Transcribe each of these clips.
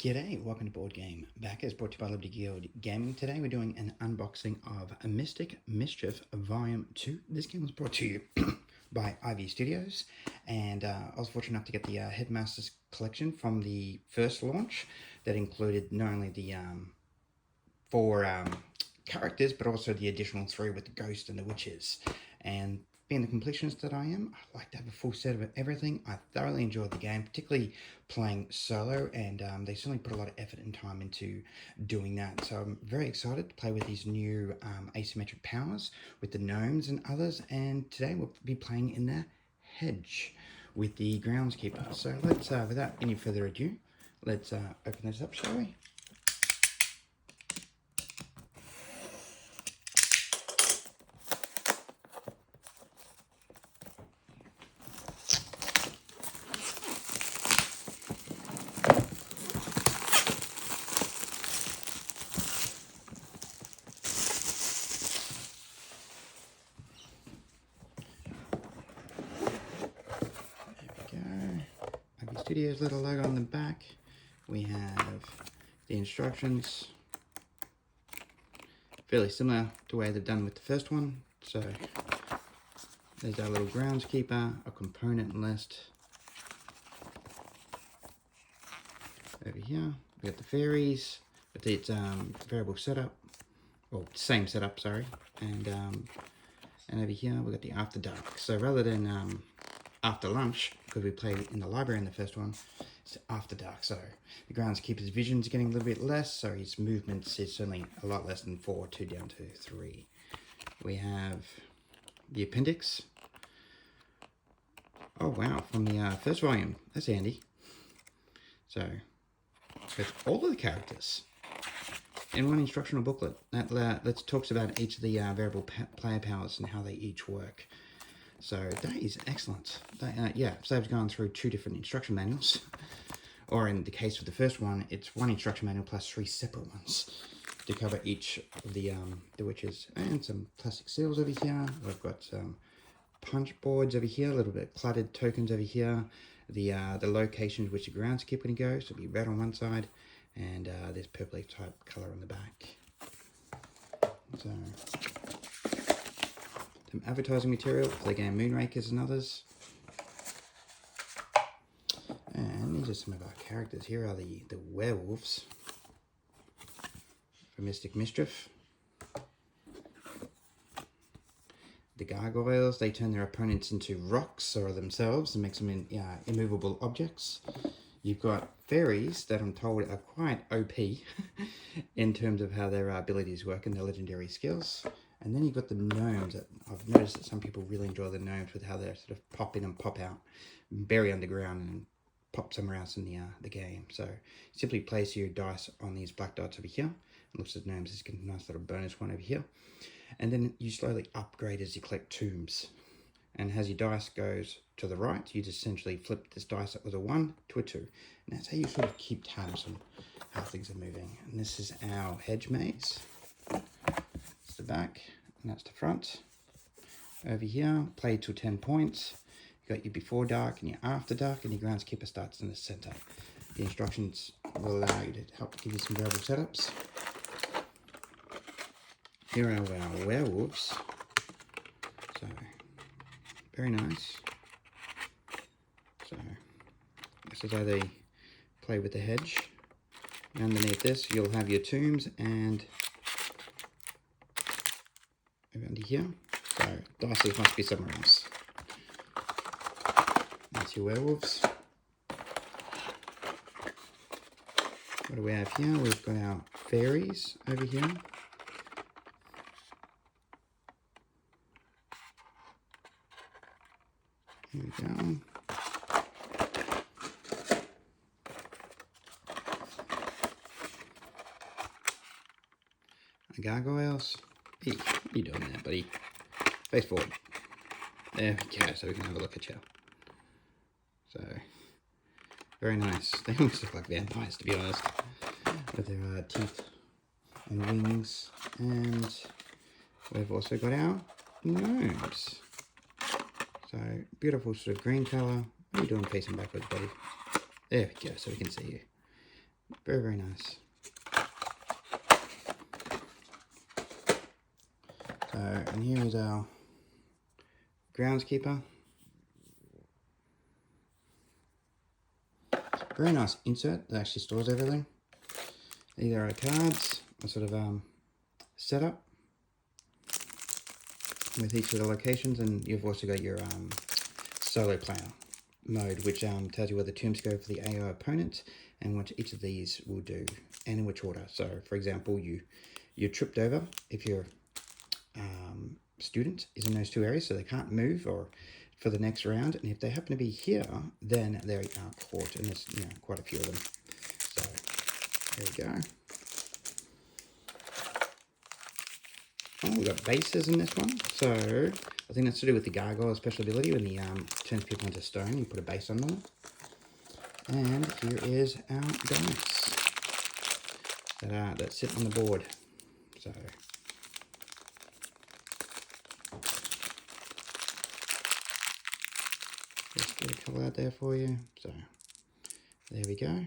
G'day, welcome to Board Game Backers, brought to you by Liberty Guild Gaming. Today we're doing an unboxing of Mythic Mischief Volume 2. This game was brought to you by Ivy Studios, and I was fortunate enough to get the Headmaster's Collection from the first launch that included not only the four characters, but also the additional 3 with the Ghost and the Witches. And being the completionist that I am, I like to have a full set of everything. I thoroughly enjoyed the game, particularly playing solo, and they certainly put a lot of effort and time into doing that. So I'm very excited to play with these new asymmetric powers with the gnomes and others, and today we'll be playing in the hedge with the groundskeeper. So let's, without any further ado, let's open this up, shall we? Studios little logo on the back. We have the instructions, fairly similar to the way they've done with the first one. So there's our little groundskeeper, a component list. Over here we got the fairies with its variable setup, well, same setup, sorry, and over here we got the after dark. So rather than after lunch, because we played in the library in the first one, it's after dark, so the groundskeeper's vision's getting a little bit less, so his movements is certainly a lot less than 4, 2 down to 3. We have the appendix. Oh wow, from the first volume. That's handy. So with all of the characters in one instructional booklet that talks about each of the variable player powers and how they each work. So that is excellent. Yeah, so they've gone through 2 different instruction manuals, or in the case of the first one, it's 1 instruction manual plus 3 separate ones to cover each of the witches, and some plastic seals over here. We've got some punch boards over here, a little bit cluttered tokens over here. The locations which the groundskeeper can go, so it'll be red on one side, and this purpley type color on the back. So some advertising material for the game Moonrakers and others. And these are some of our characters. Here are the werewolves for Mythic Mischief. The gargoyles, they turn their opponents into rocks or themselves and makes them immovable objects. You've got fairies that I'm told are quite OP in terms of how their abilities work and their legendary skills. And then you've got the gnomes. I've noticed that some people really enjoy the gnomes with how they sort of pop in and pop out, bury underground and pop somewhere else in the game. So simply place your dice on these black dots over here. It looks at gnomes, it's a nice little bonus one over here. And then you slowly upgrade as you collect tombs. And as your dice goes to the right, you just essentially flip this dice up with a 1 to a 2. And that's how you sort of keep tabs on how things are moving. And this is our hedge maze. The back, and that's the front. Over here, play to 10 points. You got your before dark and your after dark, and your groundskeeper starts in the center. The instructions will allow you to help give you some variable setups. Here are our werewolves. So very nice. So this is how they play with the hedge. And underneath this, you'll have your tombs and under here, so dice must be somewhere else. That's your werewolves. What do we have here? We've got our fairies over here. Here we go. The gargoyles. Hey, what are you doing there, buddy? Face forward. There we go, so we can have a look at you. So, very nice. They almost look like vampires, to be honest, with their teeth and wings. And we've also got our gnomes. So, beautiful sort of green colour. What are you doing facing backwards, buddy? There we go, so we can see you. Very, very nice. So, and here is our groundskeeper. Very nice insert that actually stores everything. These are our cards, a sort of setup with each of the locations, and you've also got your solo player mode, which tells you where the tombs go for the AO opponent and what each of these will do and in which order. So, for example, you're tripped over if your student is in those two areas, so they can't move or for the next round, and if they happen to be here, then they are caught, and there's quite a few of them. So there we go. Oh, we've got bases in this one, so I think that's to do with the gargoyle special ability. When he turns people into stone, you put a base on them. And here is our dice that sit on the board. So just get a couple out there for you. So there we go.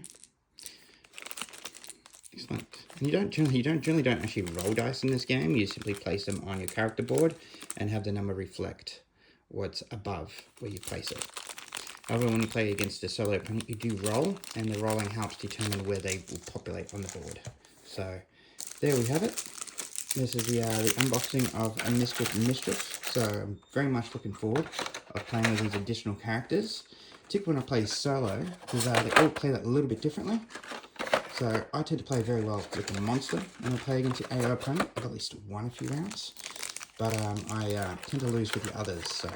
Excellent. And you don't generally actually roll dice in this game. You simply place them on your character board and have the number reflect what's above where you place it. However, when you play against a solo opponent, you do roll, and the rolling helps determine where they will populate on the board. So there we have it. This is the unboxing of a Mythic Mischief. So I'm very much looking forward of playing with these additional characters, particularly when I play solo, because they all play that a little bit differently. So I tend to play very well with the monster when I play against the AO opponent. I've at least won a few rounds, but I tend to lose with the others. So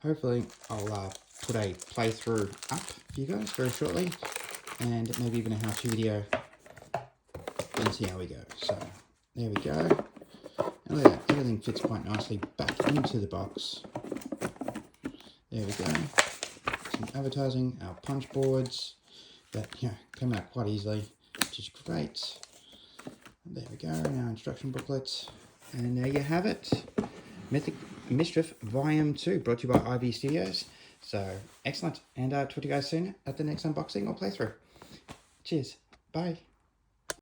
hopefully I'll put a playthrough up for you guys very shortly, and maybe even a how-to video, and see how we go. So there we go. And look at that, everything fits quite nicely back into the box. There we go. Some advertising, our punch boards that come out quite easily, which is great. There we go, our instruction booklets. And there you have it. Mythic Mischief Volume 2, brought to you by IV Studios. So, excellent. And talk to you guys soon at the next unboxing or playthrough. Cheers. Bye.